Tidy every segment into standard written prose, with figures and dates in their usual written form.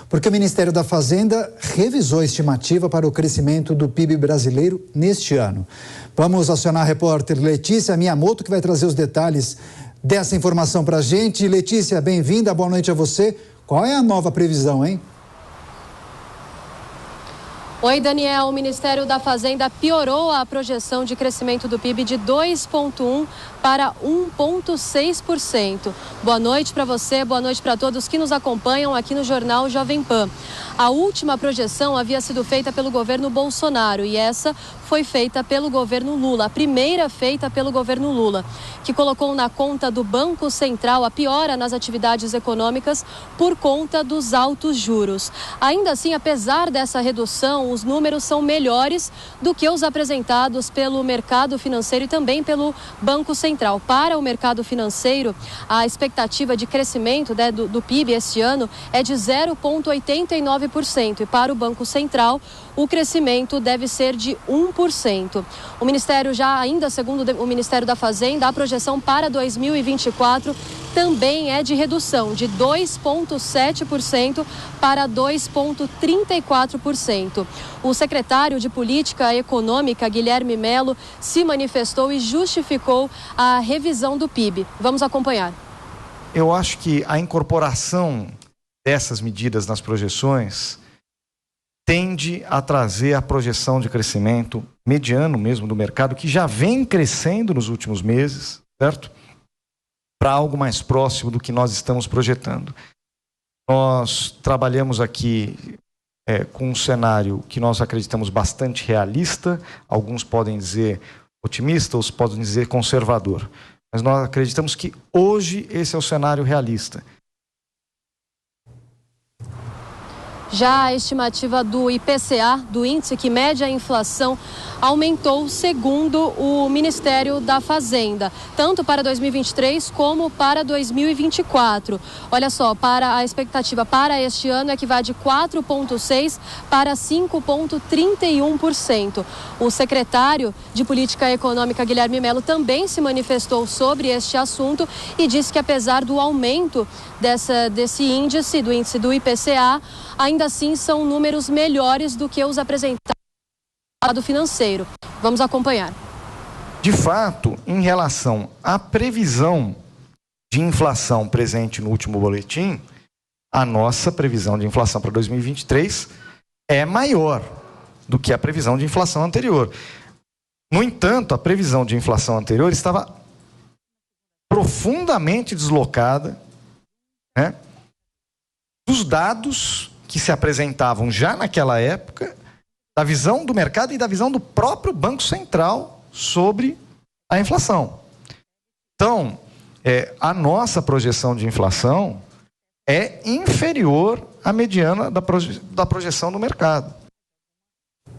porque o Ministério da Fazenda revisou a estimativa para o crescimento do PIB brasileiro neste ano. Vamos acionar a repórter Letícia Miyamoto, que vai trazer os detalhes dessa informação para a gente. Letícia, bem-vinda, boa noite a você. Qual é a nova previsão, hein? Oi, Daniel. O Ministério da Fazenda piorou a projeção de crescimento do PIB de 2,1% para 1,6%. Boa noite para você, boa noite para todos que nos acompanham aqui no Jornal Jovem Pan. A última projeção havia sido feita pelo governo Bolsonaro e essa foi feita pelo governo Lula, a primeira feita pelo governo Lula, que colocou na conta do Banco Central a piora nas atividades econômicas por conta dos altos juros. Ainda assim, apesar dessa redução, os números são melhores do que os apresentados pelo mercado financeiro e também pelo Banco Central. Para o mercado financeiro, a expectativa de crescimento do PIB este ano é de 0,89% e para o Banco Central o crescimento deve ser de 1%. O Ministério segundo o Ministério da Fazenda, a projeção para 2024 também é de redução de 2,7% para 2,34%. O secretário de Política Econômica, Guilherme Mello, se manifestou e justificou a revisão do PIB. Vamos acompanhar. Eu acho que a incorporação dessas medidas nas projeções tende a trazer a projeção de crescimento mediano mesmo do mercado, que já vem crescendo nos últimos meses, certo? Para algo mais próximo do que nós estamos projetando. Nós trabalhamos aqui com um cenário que nós acreditamos bastante realista, alguns podem dizer otimista, outros podem dizer conservador. Mas nós acreditamos que hoje esse é o cenário realista. Já a estimativa do IPCA, do índice que mede a inflação, aumentou segundo o Ministério da Fazenda, tanto para 2023 como para 2024. Olha só, para a expectativa para este ano é que vai de 4,6% para 5,31%. O secretário de Política Econômica, Guilherme Mello, também se manifestou sobre este assunto e disse que apesar do aumento desse índice, do índice do IPCA, ainda assim são números melhores do que os apresentados no lado financeiro. Vamos acompanhar. De fato, em relação à previsão de inflação presente no último boletim, a nossa previsão de inflação para 2023 é maior do que a previsão de inflação anterior. No entanto, a previsão de inflação anterior estava profundamente deslocada, né, dos dados que se apresentavam já naquela época, da visão do mercado e da visão do próprio Banco Central sobre a inflação. Então, a nossa projeção de inflação é inferior à mediana da projeção do mercado.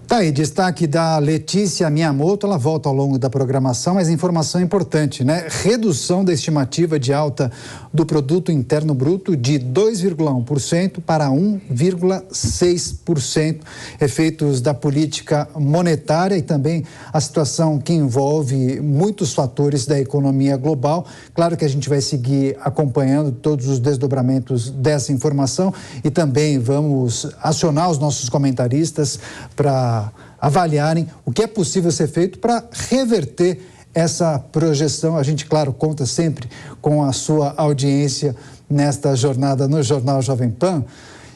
Tá aí, destaque da Letícia Miyamoto, ela volta ao longo da programação, mas informação importante, né? Redução da estimativa de alta do Produto Interno Bruto de 2,1% para 1,6%, efeitos da política monetária e também a situação que envolve muitos fatores da economia global. Claro que a gente vai seguir acompanhando todos os desdobramentos dessa informação e também vamos acionar os nossos comentaristas para avaliarem o que é possível ser feito para reverter essa projeção. A gente, claro, conta sempre com a sua audiência nesta jornada no Jornal Jovem Pan.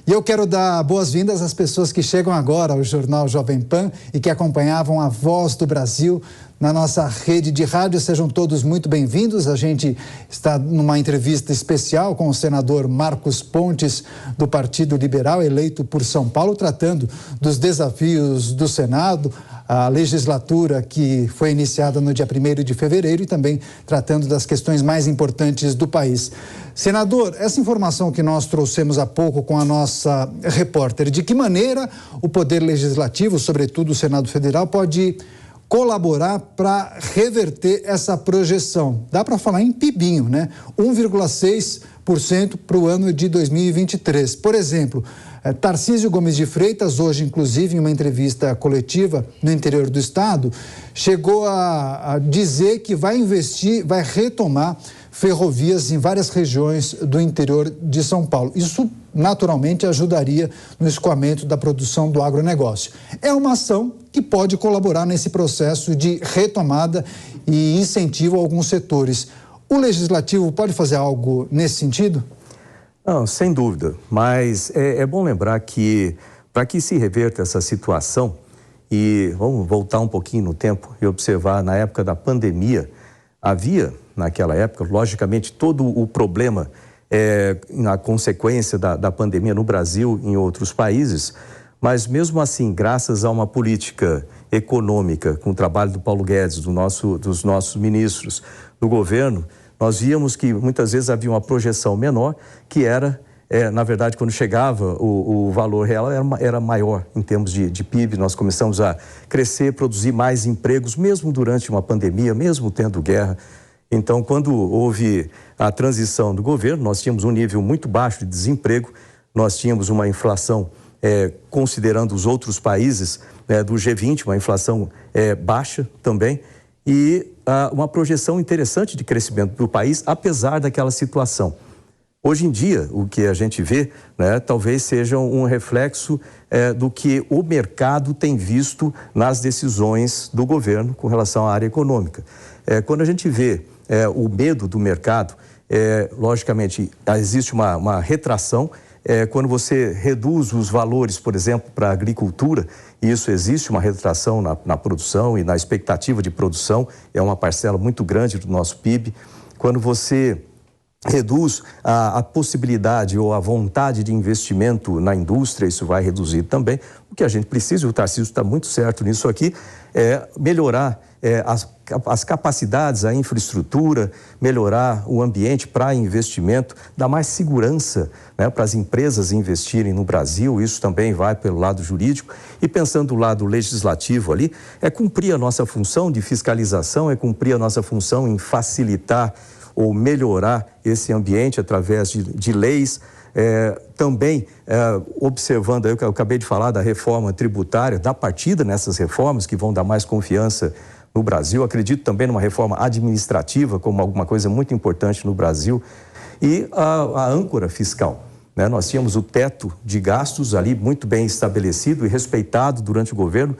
E eu quero dar boas-vindas às pessoas que chegam agora ao Jornal Jovem Pan e que acompanhavam a Voz do Brasil na nossa rede de rádio. Sejam todos muito bem-vindos. A gente está numa entrevista especial com o senador Marcos Pontes, do Partido Liberal, eleito por São Paulo, tratando dos desafios do Senado, a legislatura que foi iniciada no dia 1º de fevereiro e também tratando das questões mais importantes do país. Senador, essa informação que nós trouxemos há pouco com a nossa repórter, de que maneira o Poder Legislativo, sobretudo o Senado Federal, pode colaborar para reverter essa projeção? Dá para falar em PIBinho, né? 1,6% para o ano de 2023. Por exemplo, Tarcísio Gomes de Freitas, hoje, inclusive, em uma entrevista coletiva no interior do estado, chegou a dizer que vai investir, vai retomar ferrovias em várias regiões do interior de São Paulo. Isso naturalmente ajudaria no escoamento da produção do agronegócio. É uma ação que pode colaborar nesse processo de retomada e incentivo a alguns setores. O Legislativo pode fazer algo nesse sentido? Não, sem dúvida, mas é bom lembrar que para que se reverta essa situação, e vamos voltar um pouquinho no tempo e observar, na época da pandemia, havia naquela época, logicamente, todo o problema na consequência da pandemia no Brasil e em outros países, mas mesmo assim, graças a uma política econômica, com o trabalho do Paulo Guedes, dos nossos ministros, do governo, nós víamos que muitas vezes havia uma projeção menor, que era, na verdade, quando chegava o valor real era maior em termos de PIB. Nós começamos a crescer, produzir mais empregos, mesmo durante uma pandemia, mesmo tendo guerra. Então, quando houve a transição do governo, nós tínhamos um nível muito baixo de desemprego, nós tínhamos uma inflação, considerando os outros países do G20, uma inflação baixa também, e uma projeção interessante de crescimento do país, apesar daquela situação. Hoje em dia, o que a gente vê, talvez seja um reflexo do que o mercado tem visto nas decisões do governo com relação à área econômica. Quando a gente vê o medo do mercado, logicamente, existe uma retração. Quando você reduz os valores, por exemplo, para a agricultura, isso existe uma retração na produção e na expectativa de produção, é uma parcela muito grande do nosso PIB. Quando você reduz a possibilidade ou a vontade de investimento na indústria, isso vai reduzir também. O que a gente precisa, e o Tarcísio está muito certo nisso aqui, é melhorar as capacidades, a infraestrutura, melhorar o ambiente para investimento, dar mais segurança para as empresas investirem no Brasil. Isso também vai pelo lado jurídico. E pensando do lado legislativo ali, é cumprir a nossa função de fiscalização, é cumprir a nossa função em facilitar ou melhorar esse ambiente através de leis. Também observando, eu acabei de falar da reforma tributária, da partida nessas reformas que vão dar mais confiança no Brasil. Acredito também numa reforma administrativa como alguma coisa muito importante no Brasil. E a âncora fiscal. Nós tínhamos o teto de gastos ali muito bem estabelecido e respeitado durante o governo,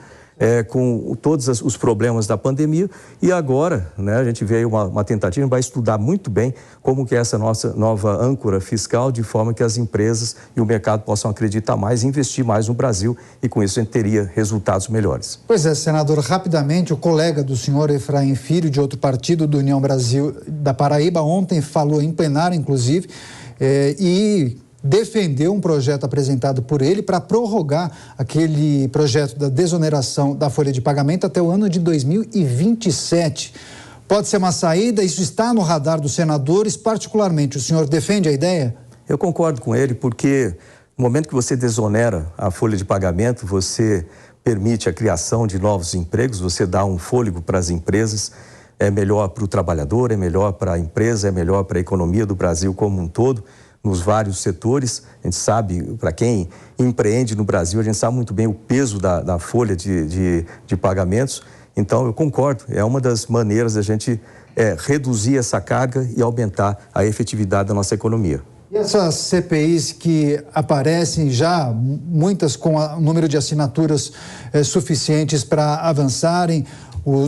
com todos os problemas da pandemia, e agora a gente vê aí uma tentativa, vai estudar muito bem como que é essa nossa nova âncora fiscal, de forma que as empresas e o mercado possam acreditar mais, investir mais no Brasil, e com isso a gente teria resultados melhores. Pois é, senador, rapidamente, o colega do senhor Efraim Filho, de outro partido, do União Brasil da Paraíba, ontem falou em plenário, inclusive, e defendeu um projeto apresentado por ele para prorrogar aquele projeto da desoneração da folha de pagamento até o ano de 2027. Pode ser uma saída? Isso está no radar dos senadores, particularmente. O senhor defende a ideia? Eu concordo com ele, porque no momento que você desonera a folha de pagamento, você permite a criação de novos empregos, você dá um fôlego para as empresas, é melhor para o trabalhador, é melhor para a empresa, é melhor para a economia do Brasil como um todo, nos vários setores. A gente sabe, para quem empreende no Brasil, a gente sabe muito bem o peso da folha de pagamentos. Então, eu concordo, é uma das maneiras da gente reduzir essa carga e aumentar a efetividade da nossa economia. E essas CPIs que aparecem já, muitas com o número de assinaturas suficientes para avançarem,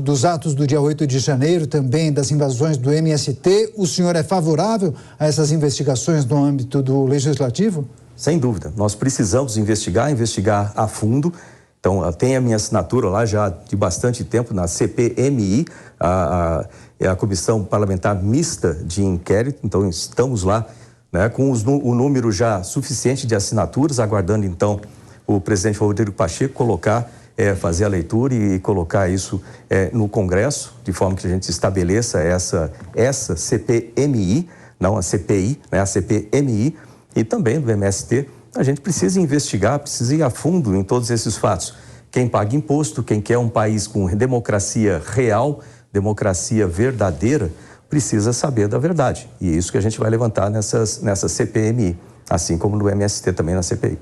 dos atos do dia 8 de janeiro, também das invasões do MST, o senhor é favorável a essas investigações no âmbito do Legislativo? Sem dúvida, nós precisamos investigar a fundo. Então, tem a minha assinatura lá já de bastante tempo na CPMI, é a Comissão Parlamentar Mista de Inquérito. Então, estamos lá com o número já suficiente de assinaturas, aguardando então o presidente Rodrigo Pacheco colocar, fazer a leitura e colocar isso no Congresso, de forma que a gente estabeleça essa CPMI, não a CPI, a CPMI, e também do MST. A gente precisa investigar, precisa ir a fundo em todos esses fatos. Quem paga imposto, quem quer um país com democracia real, democracia verdadeira, precisa saber da verdade. E é isso que a gente vai levantar nessa CPMI, assim como no MST também na CPI.